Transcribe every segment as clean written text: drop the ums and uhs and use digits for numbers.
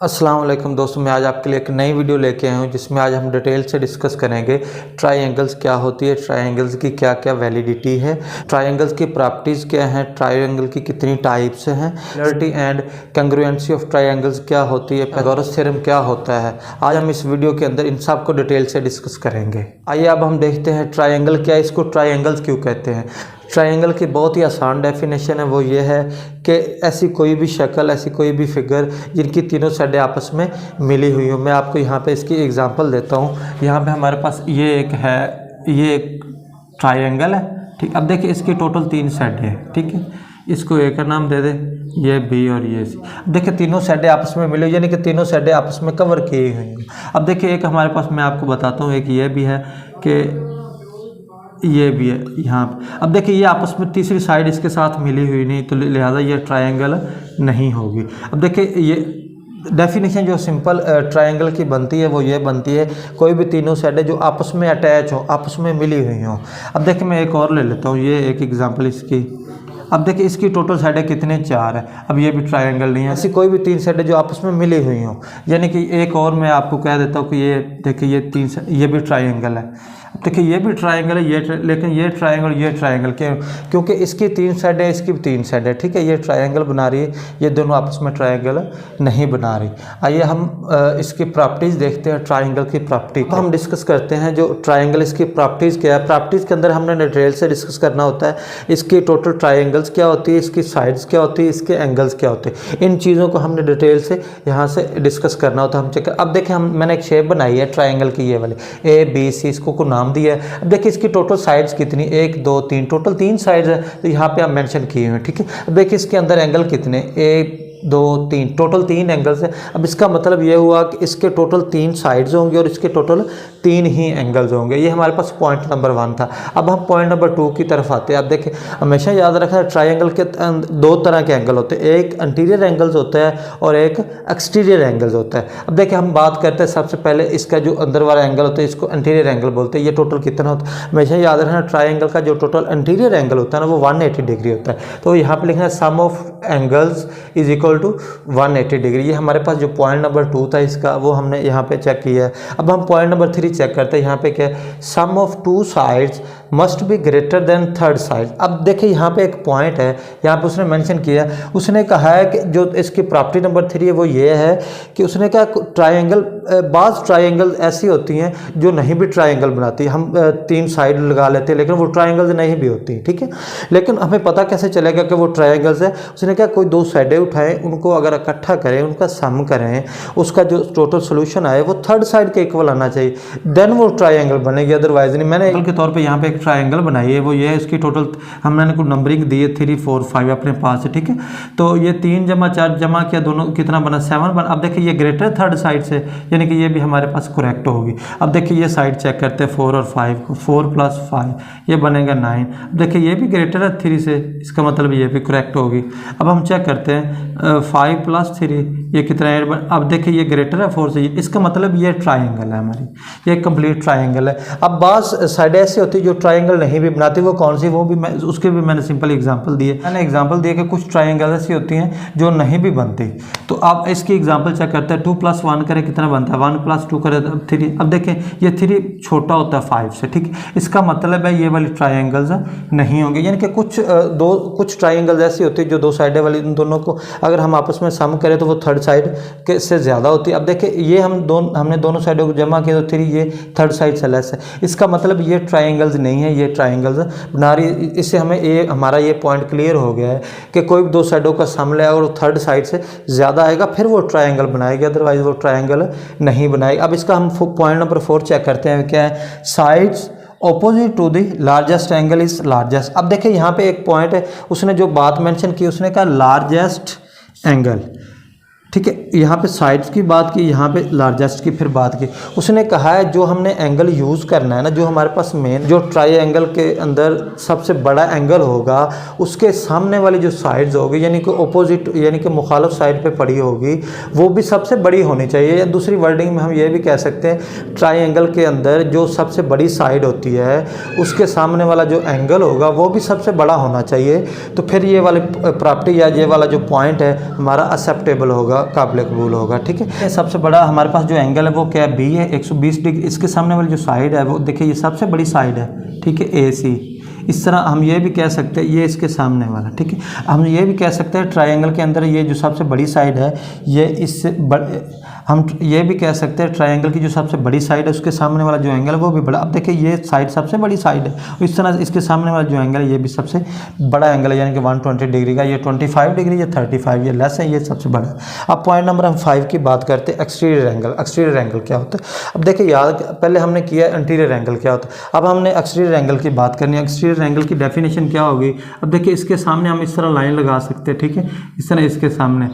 अस्सलाम वालेकुम दोस्तों, मैं आज आपके लिए एक नई वीडियो लेके आया हूँ जिसमें आज हम डिटेल से डिस्कस करेंगे ट्रायंगल्स क्या होती है, ट्रायंगल्स की क्या क्या वैलिडिटी है, ट्रायंगल्स की प्रॉपर्टीज़ क्या हैं, ट्रायंगल की कितनी टाइप्स हैं, सिमिलरिटी एंड कंग्रुएंसी ऑफ ट्रायंगल्स क्या होती है, पाइथागोरस थ्योरम क्या होता है। आज हम इस वीडियो के अंदर इन सब को डिटेल से डिस्कस करेंगे। आइए अब हम देखते हैं ट्रायंगल क्या है, इसको ट्रायंगल्स क्यों कहते हैं। ट्रायंगल की बहुत ही आसान डेफिनेशन है, वो ये है कि ऐसी कोई भी शक्ल, ऐसी कोई भी फिगर जिनकी तीनों साइडें आपस में मिली हुई हो। मैं आपको यहाँ पे इसकी एग्जांपल देता हूँ। यहाँ पे हमारे पास ये एक है, ये एक ट्रायंगल है, ठीक। अब देखिए इसकी टोटल 3 साइडें हैं, ठीक है। इसको ए का नाम दे दे, ये बी और ये सी। अब देखिए तीनों साइडें आपस में मिली, यानी कि तीनों साइडें आपस में कवर की हुई हैं। अब देखिए एक हमारे पास, मैं आपको बताता हूँ, एक ये भी है कि ये भी है यहाँ पे। अब देखिए ये आपस में तीसरी साइड इसके साथ मिली हुई नहीं, तो लिहाजा ये ट्रायंगल नहीं होगी। अब देखिए ये डेफिनेशन जो सिंपल ट्रायंगल की बनती है वो ये बनती है, कोई भी तीनों साइडें जो आपस में अटैच हो, आपस में मिली हुई हो। अब देखिए मैं एक और ले लेता हूँ, ये एक एग्जांपल इसकी। अब देखिए इसकी टोटल साइडें कितने, 4 है। अब ये भी ट्रायंगल नहीं है। ऐसी कोई भी 3 साइडें जो आपस में मिली हुई हो, यानी कि एक और मैं आपको कह देता हूँ कि ये देखिए ये 3, ये भी ट्रायंगल है। अब देखिए ये भी ट्रायंगल है, लेकिन ये ट्रायंगल क्योंकि इसकी 3 साइड है, इसकी भी 3 साइड है, ठीक है। ये ट्रायंगल बना रही है, ये दोनों आपस में ट्रायंगल नहीं बना रही। आइए हम इसकी प्रॉपर्टीज़ देखते हैं, ट्रायंगल की प्रॉपर्टी को हम डिस्कस करते हैं। जो ट्रायंगल, इसकी प्रॉपर्टीज़ क्या है। प्रॉपर्टीज़ के अंदर हमने डिटेल से डिस्कस करना होता है इसकी टोटल ट्रायंगल्स क्या होती है, इसकी साइड्स क्या होती है, इसके एंगल्स क्या होते हैं। इन चीज़ों को हमने डिटेल से यहाँ से डिस्कस करना होता है। हम चेक, अब देखिए मैंने एक शेप बनाई है ट्रायंगल की, ये वाली ABC, इसको नाम दिया है। अब देखिए इसकी टोटल साइड्स कितनी, 1 2 3, टोटल 3 साइड्स है, तो यहाँ पे आप मेंशन किए हुए हैं, ठीक है। अब देखिए इसके अंदर एंगल कितने, 1 2 3, टोटल 3 एंगल्स है। अब इसका मतलब ये हुआ कि इसके टोटल 3 साइड्स होंगे और इसके टोटल 3 ही एंगल्स होंगे। ये हमारे पास पॉइंट नंबर 1 था। अब हम पॉइंट नंबर 2 की तरफ आते हैं। अब देखिए हमेशा याद रखना, ट्रायंगल के 2 तरह के एंगल होते हैं, एक इंटीरियर एंगल्स होता है और एक एक्सटीरियर एंगल्स होता है। अब देखिए हम बात करते हैं सबसे पहले इसका जो अंदर वाला एंगल होता है, इसको इंटीरियर एंगल बोलते हैं। ये टोटल कितना होता है, हमेशा याद रखना, ट्रायंगल का जो टोटल इंटीरियर एंगल होता है ना, वो 180 डिग्री होता है। तो यहाँ पे लिखना है sum of angles is equal to 180 degree. ये हमारे पास जो पॉइंट नंबर 2 था इसका, वो हमने यहाँ पे चेक किया है। अब हम पॉइंट नंबर 3 चेक करते हैं। यहाँ पे क्या है, sum of 2 sides must be greater than third side. अब देखिए यहाँ पे एक पॉइंट है, यहाँ पे उसने मेंशन किया, उसने कहा है कि जो इसकी प्रॉपर्टी नंबर 3 है वो ये है कि उसने कहा ट्रायंगल, बाज़ ट्रायंगल ऐसी होती हैं जो नहीं भी ट्रायंगल बनाती। हम 3 साइड लगा लेते हैं लेकिन वो ट्रायंगल्स नहीं भी होती, ठीक है। लेकिन हमें पता कैसे चलेगा कि वो ट्रायंगल्स है। उसने कहा कोई 2 साइडें उठाएं, उनको अगर इकट्ठा करें, उनका सम करें, उसका जो टोटल सोल्यूशन आए वो थर्ड साइड के इक्वल आना चाहिए, देन वो ट्रायंगल बनेगी, अदरवाइज नहीं। मैंने एग्जांपल के तौर पे यहाँ पे एक ट्रायंगल बनाई है, वो ये है, इसकी टोटल हमने कुछ नंबरिंग दी है 3 4 5 अपने पास है, ठीक है। तो ये 3 जमा 4 जमा किया, दोनों कितना बना, 7 बना। अब देखिए ये ग्रेटर थर्ड साइड से, यानी कि ये भी हमारे पास करेक्ट होगी। अब देखिए ये साइड चेक करते हैं 4 और 5 को, 4 + 5 ये बनेगा 9। अब देखिए ये भी ग्रेटर है 3 से, इसका मतलब ये भी करेक्ट होगी। अब हम चेक करते हैं 5 + 3 ये कितना है। अब देखिए ये ग्रेटर है 4 से, इसका मतलब ये ट्रायंगल है हमारी, ये कंप्लीट ट्रायंगल है। अब बाज़ साइड ऐसी होती है जो ट्रायंगल नहीं भी बनाती, वो कौन सी, वो भी मैं उसके भी मैंने सिंपल एग्जांपल दिए। मैंने एग्जांपल दिया कि कुछ ट्रायंगल ऐसी होती हैं जो नहीं भी बनती। तो आप इसकी एग्जांपल चेक करते हैं, 2 + 1 करें कितना बनता है, 1 + 2 करें 3। अब देखें ये 3 छोटा होता है 5 से, ठीक। इसका मतलब है ये वाली ट्रायंगल्स नहीं होंगे, यानी कि कुछ ट्रायंगल्स ऐसी होती है जो 2 साइडें वाली, इन दोनों को अगर हम आपस में सम करें तो वो थर्ड साइड के से ज़्यादा होती है। अब देखिए ये हमने दोनों साइडों को जमा किया तो 3 ये थर्ड साइड से लेस है। इसका मतलब ये ट्रायंगल्स नहीं है, ये ट्रायंगल्स बना रही। इससे हमें हमारा ये पॉइंट क्लियर हो गया है कि कोई भी 2 साइडों का सम ले और थर्ड साइड से ज़्यादा आएगा फिर वो ट्रायंगल बनाएगी, अदरवाइज वो ट्रायंगल नहीं बनाएगी। अब इसका हम पॉइंट नंबर 4 चेक करते हैं, क्या है, sides opposite to the largest angle is largest. अब देखिए यहाँ पे एक पॉइंट है, उसने जो बात मेंशन की, उसने कहा लार्जेस्ट एंगल, ठीक है। यहाँ पे साइड्स की बात की, यहाँ पे लार्जेस्ट की फिर बात की। उसने कहा है जो हमने एंगल यूज़ करना है ना, जो हमारे पास मेन जो ट्रायंगल के अंदर सबसे बड़ा एंगल होगा, उसके सामने वाली जो साइड्स होगी, यानी कि ऑपोजिट, यानी कि मुखालिफ साइड पे पड़ी होगी, वो भी सबसे बड़ी होनी चाहिए। या दूसरी वर्डिंग में हम ये भी कह सकते हैं, ट्रायंगल के अंदर जो सबसे बड़ी साइड होती है उसके सामने वाला जो एंगल होगा वो भी सबसे बड़ा होना चाहिए। तो फिर ये वाली प्रॉपर्टी या ये वाला जो पॉइंट है हमारा एक्सेप्टेबल होगा। होगा, काबिल कबूल होगा। ठीक है, सबसे बड़ा हमारे पास जो एंगल है वो क्या है, बी है 120 डिग्री। इसके सामने वाली जो साइड है वो देखिए ये सबसे बड़ी साइड है। ठीक है, ए सी। इस तरह हम ये भी कह सकते हैं ये इसके सामने वाला। ठीक है, हम ये भी कह सकते हैं ट्रायंगल के अंदर ये जो सबसे बड़ी साइड है ये इससे हम ये भी कह सकते हैं ट्रायंगल की जो सबसे बड़ी साइड है उसके सामने वाला जो एंगल है वो भी बड़ा। अब देखिए ये साइड सबसे बड़ी साइड है, इस तरह इसके सामने वाला जो एंगल है ये भी सबसे बड़ा एंगल है, यानी कि 120 डिग्री का। ये 25 डिग्री, ये 35, ये लेस है, ये सबसे बड़ा है। अब पॉइंट नंबर हम 5 की बात करते हैं, एक्सटीरियर एंगल। एक्सटीरियर एंगल क्या होता है? अब देखिए याद, पहले हमने किया इंटीरियर एंगल क्या होता है, अब हमने एक्सटीरियर एंगल की बात करनी है। एक्सटीरियर एंगल की डेफिनेशन क्या होगी? अब देखिए इसके सामने हम इस तरह लाइन लगा सकते हैं। ठीक है, इस तरह इसके सामने,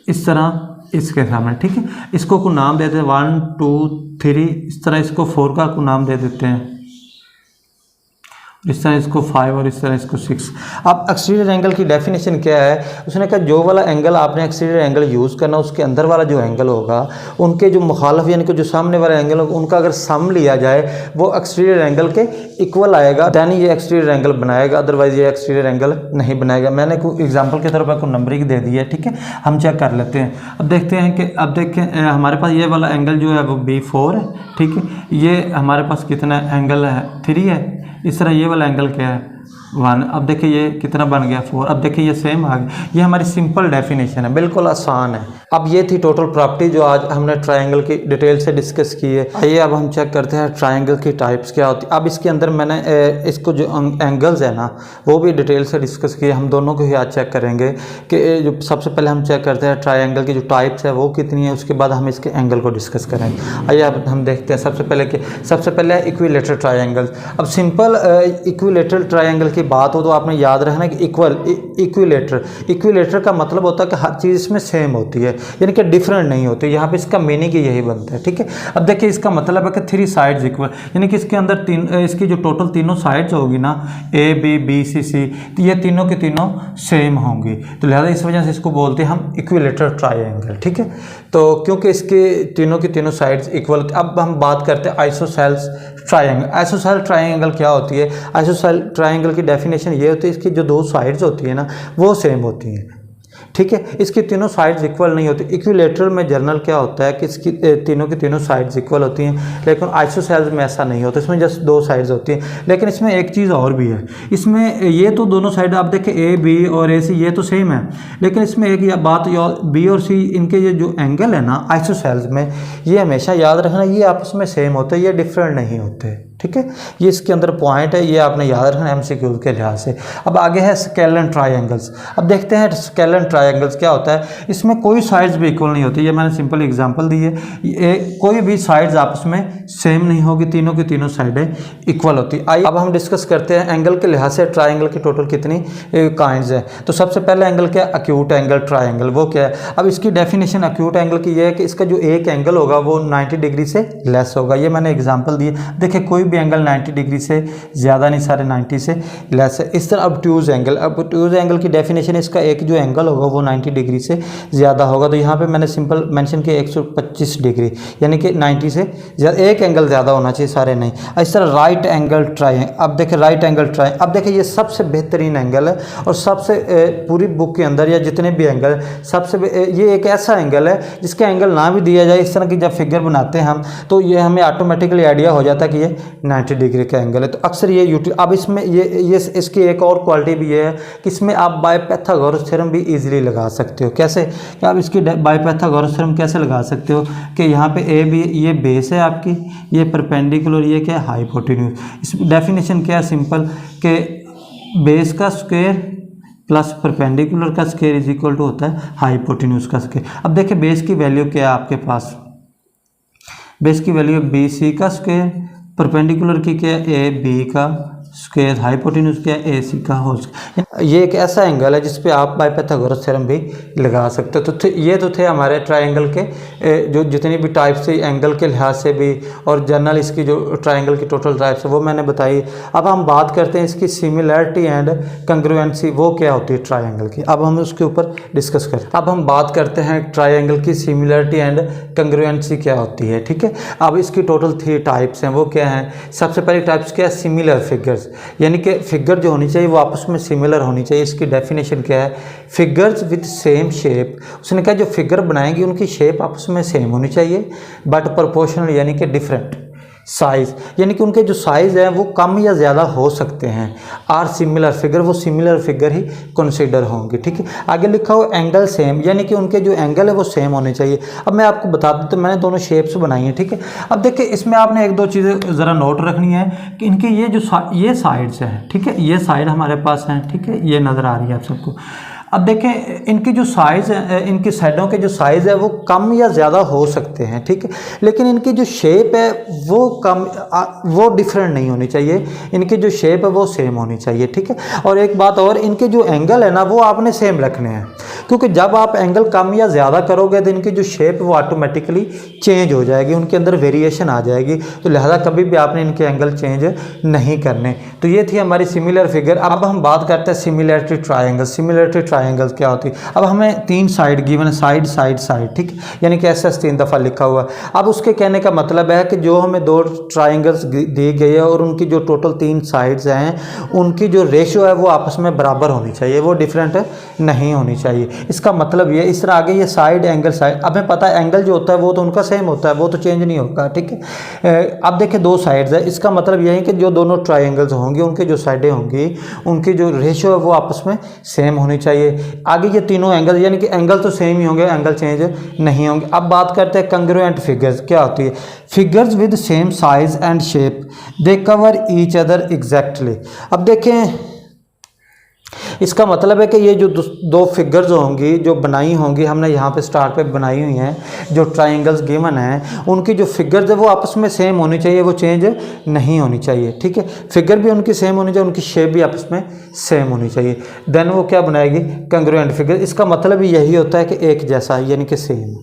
इस तरह इसके सामने। ठीक है, इसको को नाम देते हैं 1 2 3, इस तरह इसको 4 का को नाम दे देते हैं, इस तरह इसको 5 और इस तरह इसको 6। अब एक्सटीरियर एंगल की डेफिनेशन क्या है? उसने कहा जो वाला एंगल आपने एक्सटीरियर एंगल यूज़ करना उसके अंदर वाला जो एंगल होगा उनके जो मुखालफ यानी कि जो सामने वाला एंगल होगा उनका अगर सम लिया जाए वो एक्सटीरियर एंगल के इक्वल आएगा, दैन ये एक्सटीरियर एंगल बनाएगा, अदरवाइज ये एक्सटीरियर एंगल नहीं बनाएगा। मैंने कोई एग्जाम्पल के तौर पर कोई नंबरिंग दे दी है। ठीक है, हम चेक कर लेते हैं। अब देखते हैं कि अब देखें हमारे पास ये वाला एंगल जो है वो B4 है। ठीक है, ये हमारे पास कितना एंगल है 3 है। इस तरह ये वाला एंगल क्या है 1। अब देखिए ये कितना बन गया 4। अब देखिए ये सेम आ गया। ये हमारी सिंपल डेफिनेशन है, बिल्कुल आसान है। अब ये थी टोटल प्रॉपर्टी जो आज हमने ट्रायंगल की डिटेल से डिस्कस की है। आइए अब हम चेक करते हैं ट्रायंगल की टाइप्स क्या होती है। अब इसके अंदर मैंने इसको जो एंगल्स है ना वो भी डिटेल से डिस्कस किए, हम दोनों को ही आज चेक करेंगे कि जो सबसे पहले हम चेक करते हैं ट्रायंगल की जो टाइप्स है वो कितनी है, उसके बाद हम इसके एंगल को डिस्कस करेंगे। आइए अब हम देखते हैं सबसे पहले इक्विलेटरल ट्रायंगल्स। अब सिंपल इक्विलेटरल ट्रायंगल की बात हो तो आपने याद रखना कि इक्विलेटर का मतलब होता है कि हर चीज़ इसमें सेम होती है, यानी कि डिफरेंट नहीं होती। यहाँ पे इसका मीनिंग यही बनता है। ठीक है, अब देखिए इसका मतलब है कि 3 साइड्स इक्वल, यानी कि इसके अंदर इसकी जो टोटल तीनों साइड्स होगी ना A B B C C, तो ये तीनों की तीनों सेम होंगी, तो लिहाजा इस वजह से इसको बोलते हैं हम इक्विलेटरल ट्रायंगल। ठीक है, तो क्योंकि इसके तीनों की तीनों साइड्स इक्वल। अब हम बात करते हैं आइसोसेल्स ट्रायंगल। आइसोसेल ट्रायंगल क्या होती है? आइसोसेल ट्रायंगल की डेफिनेशन ये होती है इसकी जो 2 साइड्स होती है ना वो सेम होती हैं। ठीक है, इसकी तीनों साइड्स इक्वल नहीं होती। इक्विलेटरल में जर्नल क्या होता है कि इसकी तीनों की तीनों साइड्स इक्वल होती हैं, लेकिन आइसोसेल्स में ऐसा नहीं होता, इसमें जस्ट 2 साइड्स होती हैं। लेकिन इसमें एक चीज़ और भी है, इसमें ये तो दोनों साइड आप देखें A B और A C ये तो सेम है, लेकिन इसमें एक बात B और C इनके ये जो एंगल है ना आइसोसेल्स में, ये हमेशा याद रखना ये आपस में सेम होते हैं, ये डिफरेंट नहीं होते। ठीक है, ये इसके अंदर पॉइंट है, ये आपने याद रखना MCQ के लिहाज से। अब आगे है स्केलन ट्रायंगल्स। अब देखते हैं स्केलन ट्रायंगल्स क्या होता है। इसमें कोई साइड्स भी इक्वल नहीं होती, ये मैंने सिंपल एग्जांपल दी है। कोई भी साइड्स आपस में सेम नहीं होगी, तीनों की तीनों साइडें इक्वल होती। आइए अब हम डिस्कस करते हैं एंगल के लिहाज से ट्रायंगल की टोटल कितनी काइंड्स हैं। तो सबसे पहले एंगल क्या है? Acute angle triangle. वो क्या है? अब इसकी डेफिनेशन अक्यूट एंगल की ये है कि इसका जो एक एंगल होगा वो 90 डिग्री से लेस होगा। ये मैंने एग्जाम्पल दी है। देखिए कोई भी एंगल 90 डिग्री से ज़्यादा नहीं, सारे 90 से लेस है। इस तरह ऑब्ट्यूज एंगल, ऑब्ट्यूज एंगल की डेफिनेशन इसका एक जो एंगल होगा वो 90 डिग्री से ज़्यादा होगा। तो यहाँ पे मैंने सिंपल मेंशन किया 125 डिग्री, यानी कि 90 से ज़्यादा, एक एंगल ज़्यादा होना चाहिए, सारे नहीं। इस तरह राइट एंगल ट्रायंगल। अब देखिए राइट एंगल ट्रायंगल, अब देखिए ये सबसे बेहतरीन एंगल है और सबसे पूरी बुक के अंदर या जितने भी एंगल सबसे ये एक ऐसा एंगल है जिसका एंगल ना भी दिया जाए, इस तरह की जब फिगर बनाते हैं हम तो ये हमें ऑटोमेटिकली आइडिया हो जाता है कि ये 90 डिग्री का एंगल है। तो अक्सर ये यूट्यूब, अब इसमें ये इसकी एक और क्वालिटी भी है कि इसमें आप बाय पाइथागोरस थ्योरम भी इजीली लगा सकते हो। कैसे कि आप इसकी बाय पाइथागोरस थ्योरम कैसे लगा सकते हो कि यहाँ पे ए बी ये बेस है आपकी, ये परपेंडिकुलर, ये क्या है हाइपोटेन्यूज। इस डेफिनेशन क्या है सिंपल कि बेस का स्क्वायर प्लस परपेंडिकुलर का स्क्वायर इज इक्वल टू होता है हाइपोटेन्यूज का स्क्वायर। अब देखिए बेस की वैल्यू क्या है आपके पास, बेस की वैल्यू बी सी का स्क्वायर, परपेंडिकुलर की क्या है ए बी का स्क्वायर, हाइपोटेन्यूज क्या है ए सी का होल स्क्वायर। ये एक ऐसा एंगल है जिस पे आप बाय पाइथागोरस थ्योरम भी लगा सकते हो। तो ये तो थे हमारे ट्रायंगल के जो जितनी भी टाइप्स थी एंगल के लिहाज से भी, और जनरल इसकी जो ट्रायंगल की टोटल टाइप्स है वो मैंने बताई। अब हम बात करते हैं इसकी सिमिलैरिटी एंड कंग्रुएंसी, वो क्या होती है ट्रायंगल की। अब हम उसके ऊपर डिस्कस करते हैं। अब हम बात करते हैं ट्रायंगल की सिमिलैरिटी एंड कंग्रुएंसी क्या होती है। ठीक है, अब इसकी टोटल 3 टाइप्स हैं, वो क्या हैं? सबसे पहली टाइप्स क्या है? Similar figures. फिगर्स, यानी कि फिगर जो होनी चाहिए वो आपस में सिमिलर होनी चाहिए। इसकी डेफिनेशन क्या है, फिगर्स विद सेम शेप, उसने कहा जो फिगर बनाएंगे उनकी शेप आपस में सेम होनी चाहिए, बट प्रोपोर्शनल यानी कि डिफरेंट। साइज़ यानी कि उनके जो साइज़ है वो कम या ज़्यादा हो सकते हैं। आर सिमिलर फिगर, वो सिमिलर फिगर ही कंसिडर होंगे, ठीक है। आगे लिखा हो एंगल सेम, यानी कि उनके जो एंगल है वो सेम होने चाहिए। अब मैं आपको बता दूं तो मैंने दोनों शेप्स बनाई हैं, ठीक है। अब देखिए इसमें आपने एक दो चीज़ें ज़रा नोट रखनी है कि इनके ये जो ये साइड्स हैं, ठीक है, ये साइड हमारे पास हैं, ठीक है, ये नज़र आ रही है आप सबको। अब देखें इनकी जो साइज़ है, इनकी साइडों के जो साइज़ है वो कम या ज़्यादा हो सकते हैं, ठीक है, लेकिन इनकी जो शेप है वो वो डिफरेंट नहीं होनी चाहिए, इनकी जो शेप है वो सेम होनी चाहिए, ठीक है। और एक बात और, इनके जो एंगल है ना वो आपने सेम रखने हैं, क्योंकि जब आप एंगल कम या ज़्यादा करोगे तो इनकी जो शेप वो ऑटोमेटिकली चेंज हो जाएगी, उनके अंदर वेरिएशन आ जाएगी, तो लिहाजा कभी भी आपने इनके एंगल चेंज नहीं करने। तो ये थी हमारी सिमिलर फिगर। अब हम बात करते हैं सिमिलैरिटी ट्रायंगल। सिमिलैरिटी ट्रायंगल्स क्या होती है। अब हमें 3 साइड गिवन है, साइड साइड साइड, ठीक है, यानी कि ऐसा 3 दफ़ा लिखा हुआ है। अब उसके कहने का मतलब है कि जो हमें 2 ट्रायंगल्स दी गई है और उनकी जो टोटल 3 साइड्स हैं उनकी जो रेशियो है वो आपस में बराबर होनी चाहिए, वो डिफरेंट नहीं होनी चाहिए। इसका मतलब ये, इस तरह आगे ये साइड एंगल साइड, अब हमें पता है एंगल जो होता है वो तो उनका सेम होता है, वो तो चेंज नहीं होगा, ठीक है। अब देखिए 2 साइड्स है, इसका मतलब यह है कि जो दोनों ट्रायंगल्स होंगे उनके जो साइडें होंगी उनकी जो रेशियो है वो आपस में सेम होनी चाहिए। आगे ये तीनों एंगल, यानी कि एंगल तो सेम ही होंगे, एंगल चेंज नहीं होंगे। अब बात करते हैं कंग्रुएंट फिगर्स क्या होती है। Figures with same size and shape, they cover each other exactly. अब देखें इसका मतलब है कि ये जो 2 फिगर्स होंगी जो बनाई होंगी, हमने यहाँ पे स्टार पे बनाई हुई हैं, जो ट्रायंगल्स गिवन हैं उनकी जो फिगर्स है वो आपस में सेम होनी चाहिए, वो चेंज नहीं होनी चाहिए, ठीक है। फिगर भी उनकी सेम होनी चाहिए, उनकी शेप भी आपस में सेम होनी चाहिए, देन वो क्या बनाएगी, कंग्रुएंट फिगर। इसका मतलब यही होता है कि एक जैसा, यानी कि सेम।